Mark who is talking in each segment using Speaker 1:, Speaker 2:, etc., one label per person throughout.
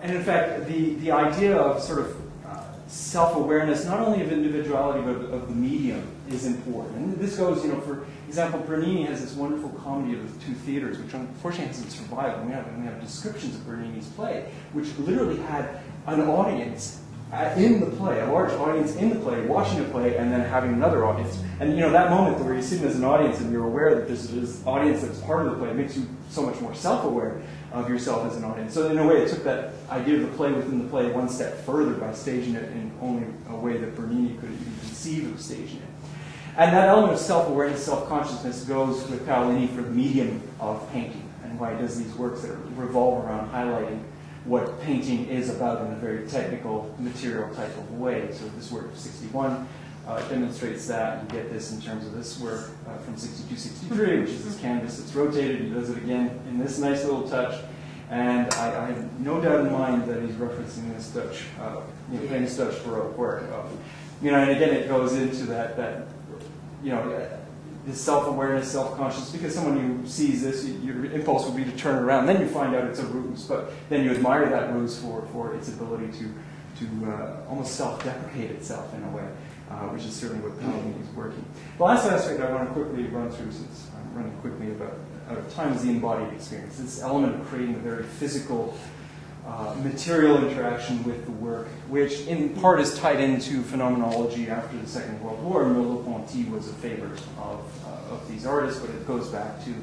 Speaker 1: And in fact, the idea of sort of self-awareness, not only of individuality, but of the medium, is important. And this goes, for example, Bernini has this wonderful comedy of the two theaters, which unfortunately hasn't survived. And we have descriptions of Bernini's play, which literally had an audience in the play, a large audience in the play, watching the play, and then having another audience. And that moment where you're sitting as an audience and you're aware that there's this audience that's part of the play, it makes you so much more self-aware of yourself as an audience. So in a way, it took that idea of the play within the play one step further by staging it in only a way that Bernini could even conceive of staging it. And that element of self-awareness, self-consciousness goes with Paolini for the medium of painting, and why he does these works that revolve around highlighting what painting is about in a very technical, material type of way. So this work of 61 demonstrates that. You get this in terms of this work from 62-63, which is this canvas that's rotated. He does it again in this nice little touch. And I have no doubt in mind that he's referencing this Dutch, famous Dutch Baroque work. And again, it goes into that this self-awareness, self-conscious, because someone who sees this, your impulse would be to turn it around. Then you find out it's a ruse, but then you admire that ruse for its ability to almost self-deprecate itself in a way, which is certainly what Paolini is working. The last aspect I want to quickly run through, since I'm running quickly out of time, is the embodied experience. This element of creating a very physical, material interaction with the work, which in part is tied into phenomenology after the Second World War. Merleau-Ponty was a favorite of these artists, but it goes back to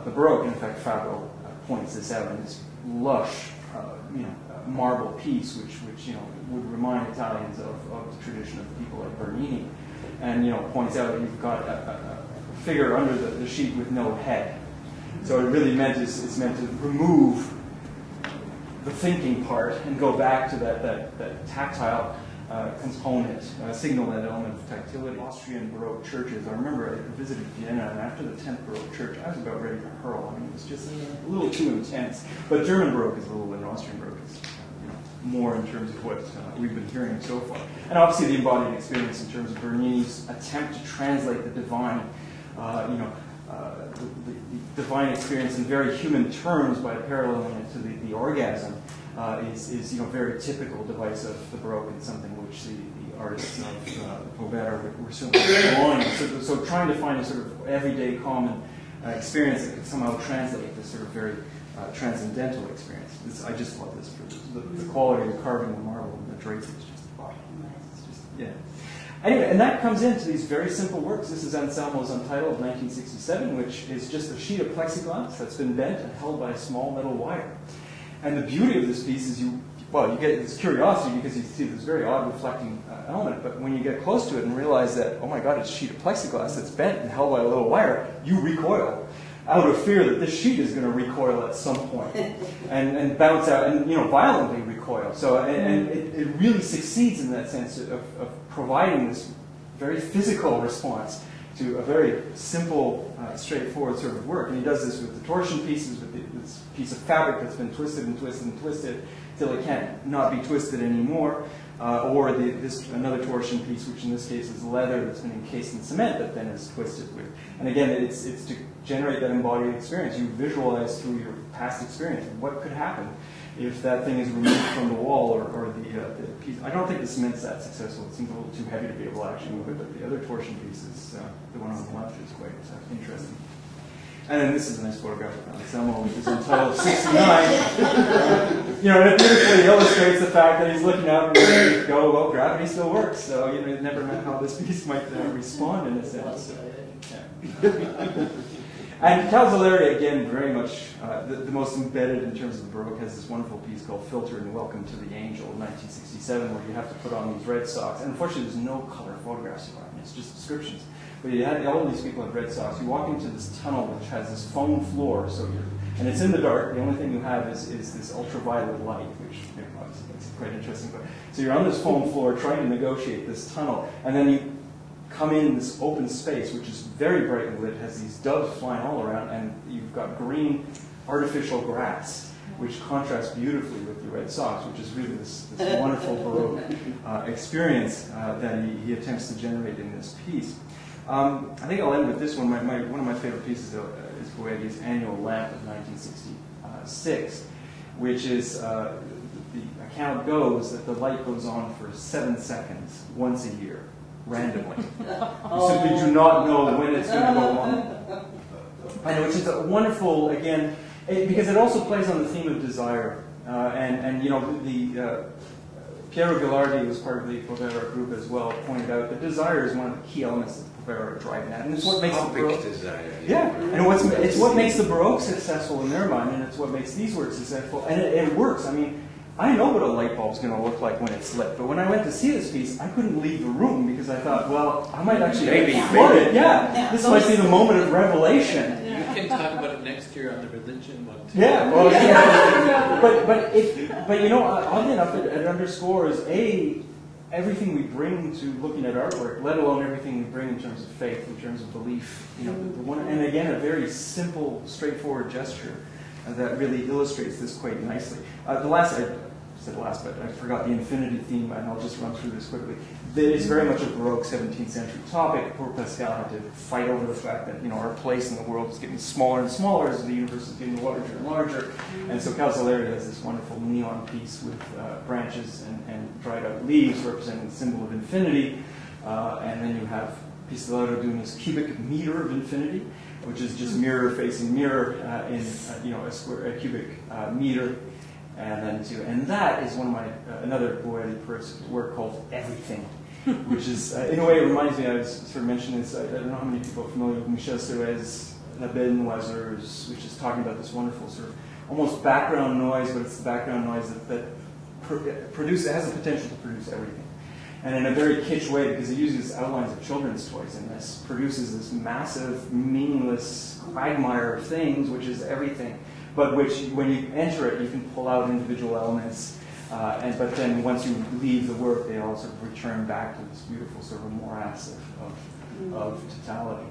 Speaker 1: the Baroque. And in fact, Fabro points this out in this lush, marble piece, which would remind Italians of the tradition of people like Bernini, and points out that you've got a figure under the sheet with no head. So it really it's meant to remove the thinking part and go back to that tactile component, signal that element of tactility. Austrian Baroque churches, I remember I visited Vienna, and after the 10th Baroque church, I was about ready to hurl. I mean, it was just a little too intense. But German Baroque is a little bit, and Austrian Baroque is more in terms of what we've been hearing so far. And obviously the embodied experience in terms of Bernini's attempt to translate the divine, the divine experience in very human terms by paralleling it to the orgasm is very typical device of the Baroque, and something which the artists of Povera were certainly drawing. So trying to find a sort of everyday common experience that could somehow translate this sort of very transcendental experience. I just love this for the quality of the carving, the marble, and the drapes. It's just yeah. Anyway, and that comes into these very simple works. This is Anselmo's Untitled, 1967, which is just a sheet of plexiglass that's been bent and held by a small metal wire. And the beauty of this piece is you get this curiosity because you see this very odd reflecting element, but when you get close to it and realize that, oh my God, it's a sheet of plexiglass that's bent and held by a little wire, you recoil out of fear that this sheet is going to recoil at some point and bounce out and violently recoil. So and it really succeeds in that sense of providing this very physical response to a very simple, straightforward sort of work. And he does this with the torsion pieces, with this piece of fabric that's been twisted and twisted and twisted till it can't not be twisted anymore, or this another torsion piece, which in this case is leather that's been encased in cement that then is twisted with. And again, it's to generate that embodied experience. You visualize through your past experience what could happen if that thing is removed from the wall or the piece. I don't think the cement's that successful. It seems a little too heavy to be able to actually move it, but the other torsion piece is, the one on the left, is quite interesting. And then this is a nice photograph of Anselmo, which is entitled 69. And it beautifully illustrates the fact that he's looking out and ready to go, well, gravity still works. So, you never know how this piece might respond in a sense. Yeah. And Calzolari, again, very much the most embedded in terms of the Baroque, has this wonderful piece called Filter and Welcome to the Angel, 1967, where you have to put on these red socks. And unfortunately, there's no color photographs of it. It's just descriptions. But you had all these people have red socks. You walk into this tunnel which has this foam floor, and it's in the dark. The only thing you have is this ultraviolet light, which obviously makes it quite interesting. So you're on this foam floor trying to negotiate this tunnel, and then you come in this open space, which is very brightly lit, has these doves flying all around, and you've got green artificial grass, which contrasts beautifully with the red socks, which is really this wonderful Baroque experience that he attempts to generate in this piece. I think I'll end with this one. One of my favorite pieces is Boegi's Annual Lamp of 1966, which is the count goes that the light goes on for 7 seconds once a year, randomly. You simply do not know when it's going to go on. And which is a wonderful, again, because it also plays on the theme of desire. And you know, Piero Ghilardi, who was part of the Povera group as well, pointed out that desire is one of the key elements that Povera are driving at. And it's what makes the Baroque
Speaker 2: desire.
Speaker 1: Yeah, and it's what makes the Baroque successful in their mind, and it's what makes these works successful. And it works. I mean, I know what a light bulb's going to look like when it's lit, but when I went to see this piece, I couldn't leave the room because I thought, well, I might actually get flooded. Yeah, this might be the moment of revelation.
Speaker 3: We can talk about it next year on the religion one too.
Speaker 1: Yeah, well, yeah. But you know, oddly enough, it underscores everything we bring to looking at artwork, let alone everything we bring in terms of faith, in terms of belief. You know, and again, a very simple, straightforward gesture that really illustrates this quite nicely. I said the last, but I forgot the infinity theme, and I'll just run through this quickly. It is very much a Baroque 17th century topic. Poor Pascal had to fight over the fact that, you know, our place in the world is getting smaller and smaller as the universe is getting larger and larger. And so Calzolari has this wonderful neon piece with branches and dried out leaves representing the symbol of infinity. And then you have Pistolero doing this cubic meter of infinity, which is just mirror facing mirror in a cubic meter. And that is one of my another Boelli work called Everything, which is in a way it reminds me. I was sort of mentioning this. I don't know how many people are familiar with Michel Serres' La Belle Noiseuse, which is talking about this wonderful sort of almost background noise, but it's the background noise that has the potential to produce everything. And in a very kitsch way, because it uses outlines of children's toys in this, produces this massive, meaningless quagmire of things, which is everything. But which, when you enter it, you can pull out individual elements, but then once you leave the work, they all sort of return back to this beautiful sort of morass of totality.